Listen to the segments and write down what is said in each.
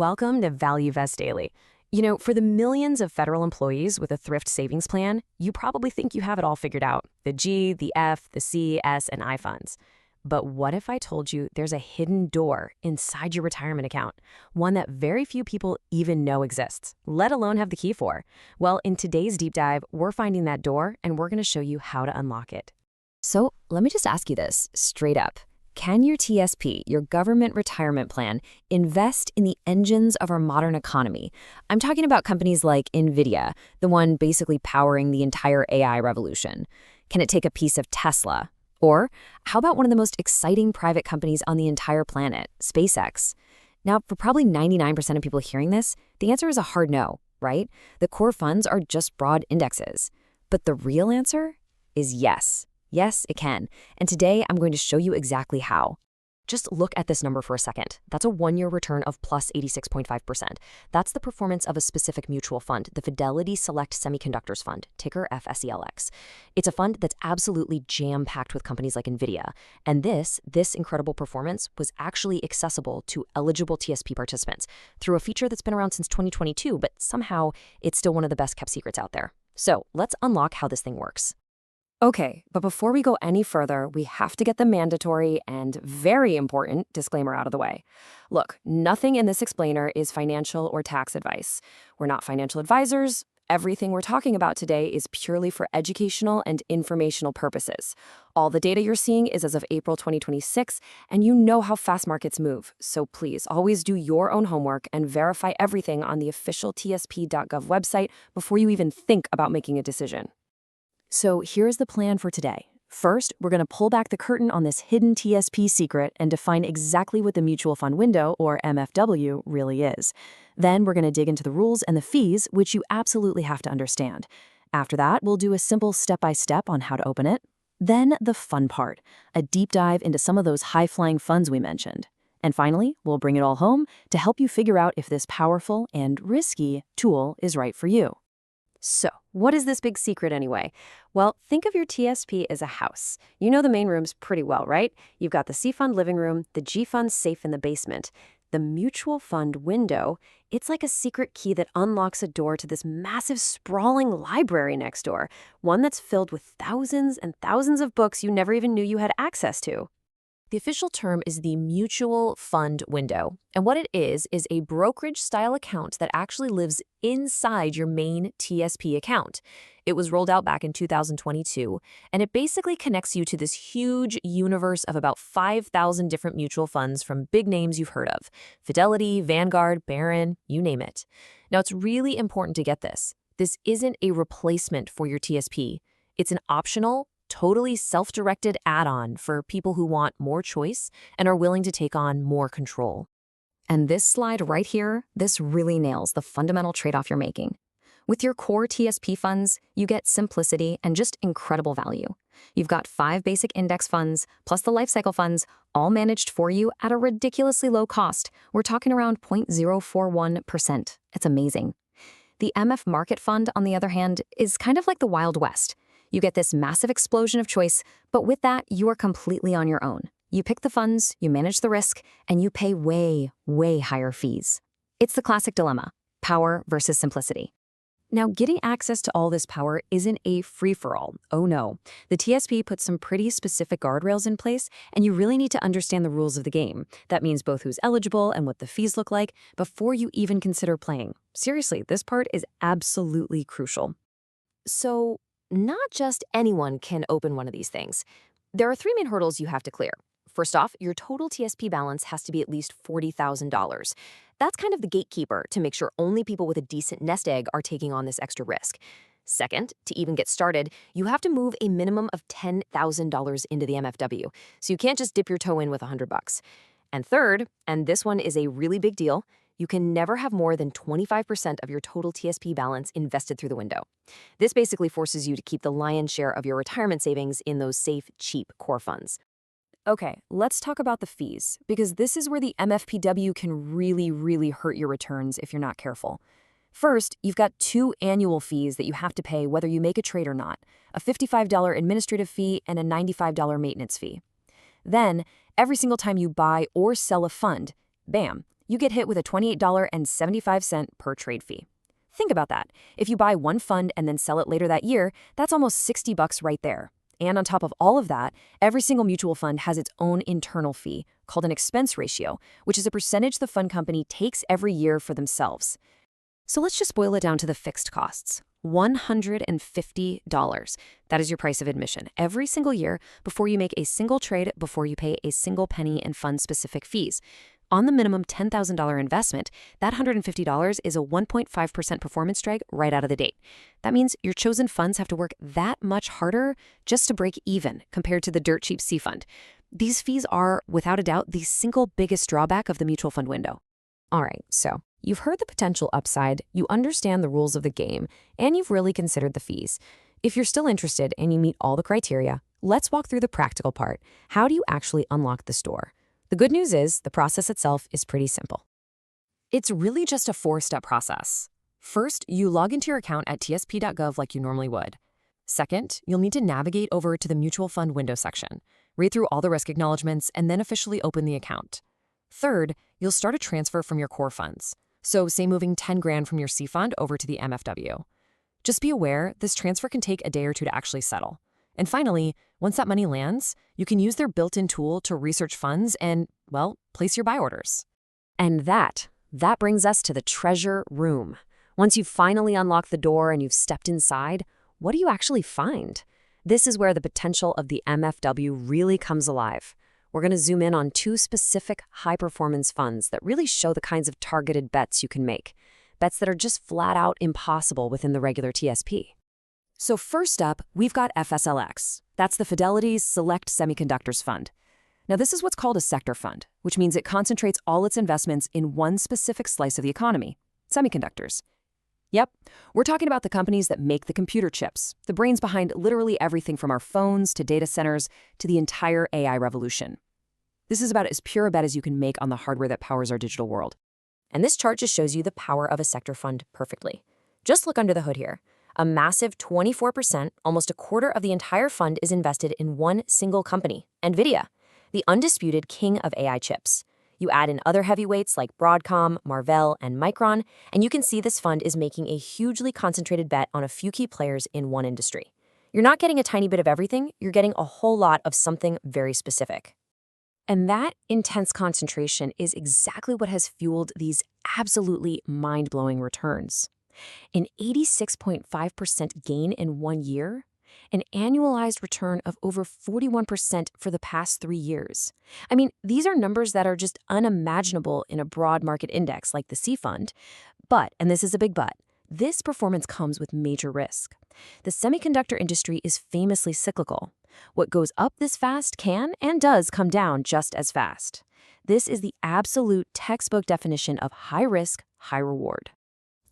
Welcome to Value Vest Daily. For the millions of federal employees with a thrift savings plan, you probably think you have it all figured out. The G, the F, the C, S, and I funds. But what if I told you there's a hidden door inside your retirement account? One that very few people even know exists, let alone have the key for. Well, in today's deep dive, we're finding that door and we're going to show you how to unlock it. So let me just ask you this straight up. Can your TSP, your government retirement plan, invest in the engines of our modern economy? I'm talking about companies like NVDA, the one basically powering the entire AI revolution. Can it take a piece of Tesla? Or how about one of the most exciting private companies on the entire planet, SpaceX? Now, for probably 99% of people hearing this, the answer is a hard no, right? The core funds are just broad indexes. But the real answer is yes. Yes, it can. And today, I'm going to show you exactly how. Just look at this number for a second. That's a one-year return of plus 86.5%. That's the performance of a specific mutual fund, the Fidelity Select Semiconductors Fund, ticker FSELX. It's a fund that's absolutely jam-packed with companies like NVIDIA. And this incredible performance was actually accessible to eligible TSP participants through a feature that's been around since 2022, but somehow it's still one of the best-kept secrets out there. So let's unlock how this thing works. Okay, but before we go any further, we have to get the mandatory and very important disclaimer out of the way. Look, nothing in this explainer is financial or tax advice. We're not financial advisors. Everything we're talking about today is purely for educational and informational purposes. All the data you're seeing is as of April 2026, and you know how fast markets move. So please always do your own homework and verify everything on the official tsp.gov website before you even think about making a decision. So here's the plan for today. First, we're going to pull back the curtain on this hidden TSP secret and define exactly what the mutual fund window, or MFW, really is. Then we're going to dig into the rules and the fees, which you absolutely have to understand. After that, we'll do a simple step-by-step on how to open it. Then the fun part, a deep dive into some of those high-flying funds we mentioned. And finally, we'll bring it all home to help you figure out if this powerful and risky tool is right for you. So, what is this big secret anyway? Well, think of your TSP as a house. You know the main rooms pretty well, right? You've got the C fund living room, the G fund safe in the basement. The mutual fund window, it's like a secret key that unlocks a door to this massive sprawling library next door, one that's filled with thousands and thousands of books you never even knew you had access to. The official term is the mutual fund window. And what it is a brokerage-style account that actually lives inside your main TSP account. It was rolled out back in 2022, and it basically connects you to this huge universe of about 5,000 different mutual funds from big names you've heard of. Fidelity, Vanguard, Barron, you name it. Now, it's really important to get this. This isn't a replacement for your TSP. It's an optional, totally self-directed add-on for people who want more choice and are willing to take on more control. And this slide right here, this really nails the fundamental trade-off you're making. With your core TSP funds, you get simplicity and just incredible value. You've got 5 basic index funds, plus the lifecycle funds, all managed for you at a ridiculously low cost. We're talking around 0.041%. It's amazing. The MF Market Fund, on the other hand, is kind of like the Wild West. You get this massive explosion of choice, but with that, you are completely on your own. You pick the funds, you manage the risk, and you pay way, way higher fees. It's the classic dilemma, power versus simplicity. Now, getting access to all this power isn't a free-for-all. Oh no. The TSP puts some pretty specific guardrails in place, and you really need to understand the rules of the game. That means both who's eligible and what the fees look like before you even consider playing. Seriously, this part is absolutely crucial. So, not just anyone can open one of these things. There are 3 main hurdles you have to clear. First off, your total TSP balance has to be at least $40,000. That's kind of the gatekeeper to make sure only people with a decent nest egg are taking on this extra risk. Second, to even get started, you have to move a minimum of $10,000 into the MFW, so you can't just dip your toe in with $100. And third, and this one is a really big deal, you can never have more than 25% of your total TSP balance invested through the window. This basically forces you to keep the lion's share of your retirement savings in those safe, cheap core funds. Okay, let's talk about the fees, because this is where the MFPW can really, really hurt your returns if you're not careful. First, you've got 2 annual fees that you have to pay whether you make a trade or not, a $55 administrative fee and a $95 maintenance fee. Then, every single time you buy or sell a fund, bam, you get hit with a $28.75 per trade fee. Think about that. If you buy one fund and then sell it later that year, that's almost $60 right there. And on top of all of that, every single mutual fund has its own internal fee, called an expense ratio, which is a percentage the fund company takes every year for themselves. So let's just boil it down to the fixed costs. $150. That is your price of admission every single year before you make a single trade, before you pay a single penny in fund-specific fees. On the minimum $10,000 investment, that $150 is a 1.5% performance drag right out of the date. That means your chosen funds have to work that much harder just to break even compared to the dirt cheap C fund. These fees are, without a doubt, the single biggest drawback of the mutual fund window. All right, so you've heard the potential upside, you understand the rules of the game, and you've really considered the fees. If you're still interested and you meet all the criteria, let's walk through the practical part. How do you actually unlock this door? The good news is the process itself is pretty simple. It's really just a 4-step process. First, you log into your account at tsp.gov like you normally would. Second, you'll need to navigate over to the mutual fund window section, read through all the risk acknowledgments, and then officially open the account. Third, you'll start a transfer from your core funds. So say moving 10 grand from your C fund over to the MFW. Just be aware, this transfer can take a day or two to actually settle. And finally, once that money lands, you can use their built-in tool to research funds and, well, place your buy orders. And that brings us to the treasure room. Once you've finally unlocked the door and you've stepped inside, what do you actually find? This is where the potential of the MFW really comes alive. We're going to zoom in on 2 specific high-performance funds that really show the kinds of targeted bets you can make. Bets that are just flat out impossible within the regular TSP. So first up, we've got FSLX. That's the Fidelity's Select Semiconductors Fund. Now this is what's called a sector fund, which means it concentrates all its investments in one specific slice of the economy, semiconductors. Yep, we're talking about the companies that make the computer chips, the brains behind literally everything from our phones to data centers to the entire AI revolution. This is about as pure a bet as you can make on the hardware that powers our digital world. And this chart just shows you the power of a sector fund perfectly. Just look under the hood here. A massive 24%, almost a quarter of the entire fund is invested in one single company, NVDA, the undisputed king of AI chips. You add in other heavyweights like Broadcom, Marvell, and Micron, and you can see this fund is making a hugely concentrated bet on a few key players in one industry. You're not getting a tiny bit of everything, you're getting a whole lot of something very specific. And that intense concentration is exactly what has fueled these absolutely mind-blowing returns. An 86.5% gain in 1 year, an annualized return of over 41% for the past 3 years. I mean, these are numbers that are just unimaginable in a broad market index like the C fund. But, and this is a big but, this performance comes with major risk. The semiconductor industry is famously cyclical. What goes up this fast can and does come down just as fast. This is the absolute textbook definition of high risk, high reward.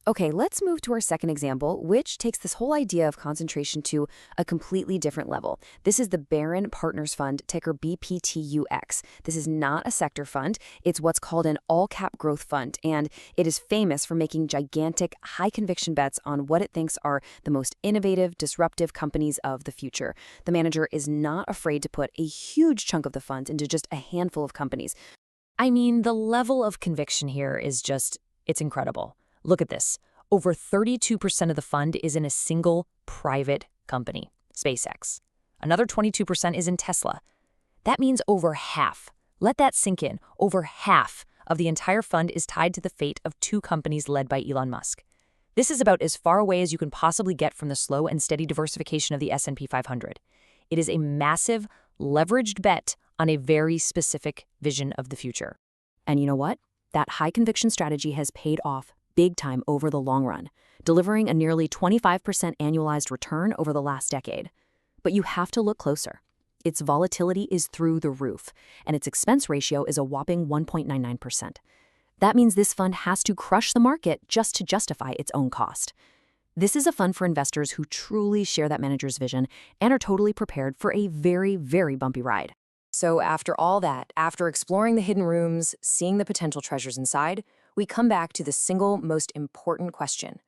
Okay, let's move to our second example, which takes this whole idea of concentration to a completely different level. This is the Barron Partners Fund, ticker BPTUX. This is not a sector fund. It's what's called an all-cap growth fund, and it is famous for making gigantic, high-conviction bets on what it thinks are the most innovative, disruptive companies of the future. The manager is not afraid to put a huge chunk of the funds into just a handful of companies. I mean, the level of conviction here is just, it's incredible. Look at this. Over 32% of the fund is in a single private company, SpaceX. Another 22% is in Tesla. That means over half, let that sink in, over half of the entire fund is tied to the fate of 2 companies led by Elon Musk. This is about as far away as you can possibly get from the slow and steady diversification of the S&P 500. It is a massive, leveraged bet on a very specific vision of the future. And you know what? That high conviction strategy has paid off big time over the long run, delivering a nearly 25% annualized return over the last decade. But you have to look closer. Its volatility is through the roof, and its expense ratio is a whopping 1.99%. That means this fund has to crush the market just to justify its own cost. This is a fund for investors who truly share that manager's vision and are totally prepared for a very, very bumpy ride. So after all that, after exploring the hidden rooms, seeing the potential treasures inside, we come back to the single most important question.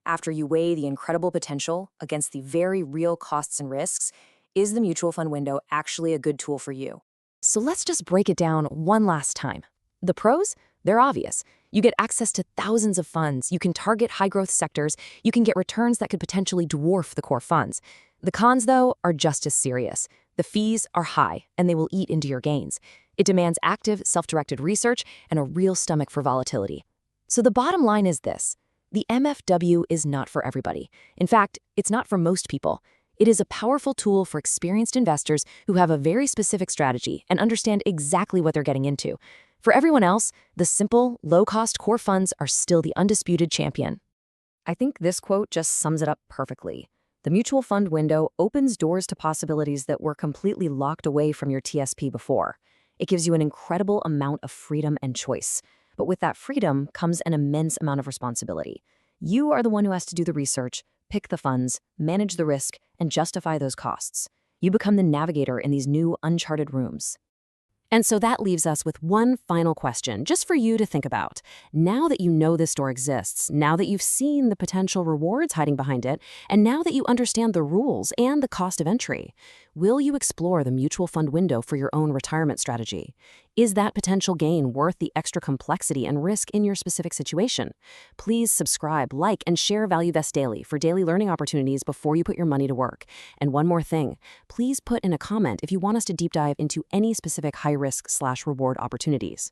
After you weigh the incredible potential against the very real costs and risks, is the mutual fund window actually a good tool for you? So let's just break it down one last time. The pros? They're obvious. You get access to thousands of funds, you can target high-growth sectors, you can get returns that could potentially dwarf the core funds. The cons, though, are just as serious. The fees are high, and they will eat into your gains. It demands active, self-directed research and a real stomach for volatility. So the bottom line is this. The MFW is not for everybody. In fact, it's not for most people. It is a powerful tool for experienced investors who have a very specific strategy and understand exactly what they're getting into. For everyone else, the simple, low-cost core funds are still the undisputed champion. I think this quote just sums it up perfectly. The mutual fund window opens doors to possibilities that were completely locked away from your TSP before. It gives you an incredible amount of freedom and choice. But with that freedom comes an immense amount of responsibility. You are the one who has to do the research, pick the funds, manage the risk, and justify those costs. You become the navigator in these new uncharted rooms. And so that leaves us with one final question, just for you to think about. Now that you know this door exists, now that you've seen the potential rewards hiding behind it, and now that you understand the rules and the cost of entry, will you explore the mutual fund window for your own retirement strategy? Is that potential gain worth the extra complexity and risk in your specific situation? Please subscribe, like, and share ValueVest Daily for daily learning opportunities before you put your money to work. And one more thing, please put in a comment if you want us to deep dive into any specific high-risk/reward opportunities.